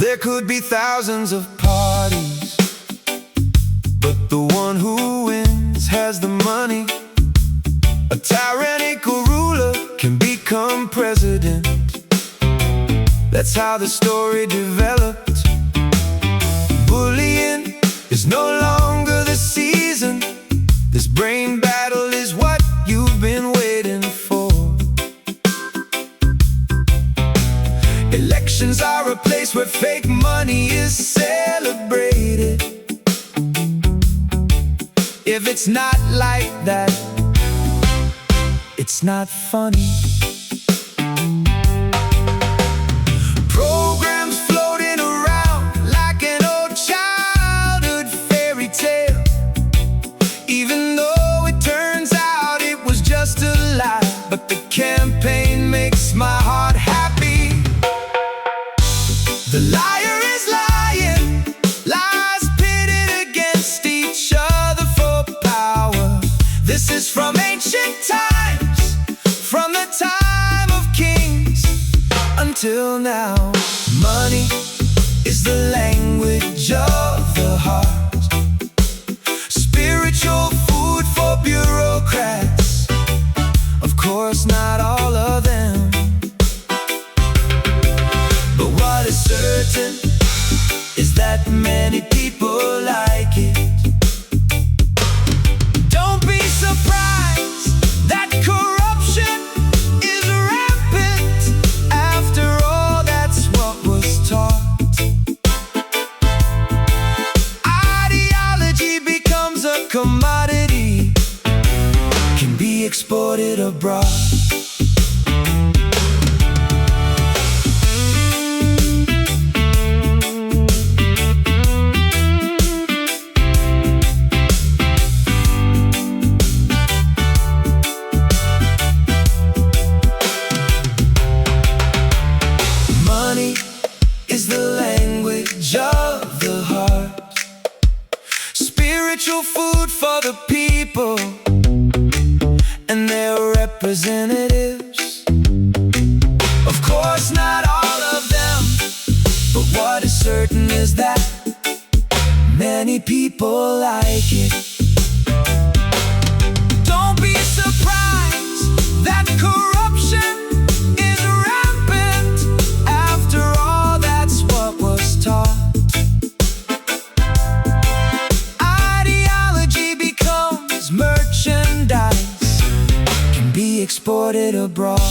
There could be thousands of parties, but the one who wins has the money. A tyrannical ruler can become president. That's how the story developed. Bullying is no longer the season. This brain battle is what you've been waiting for. Elections are a place where fake money is celebrated. If it's not like that, it's not funny. Programs floating around like an old childhood fairy tale, even though it turns out it was just a lie. But the campaign makes my heart happy. The liar is lying, lies pitted against each other for power. This is from ancient times, from the time of kings until now. Money is the language of the heart, spiritual food for bureaucrats. Of course, not all of them, but what is certain is that many people like it. Don't be surprised that corruption is rampant. After all, that's what was taught. Ideology becomes a commodity, can be exported abroad. Money is the language of the heart, spiritual food for the people and their representatives. Of course, not all of them, but what is certain is that many people like it. Don't be surprised that corruption is rampant. After all, that's what was taught. Ideology becomes merchandise, can be exported abroad.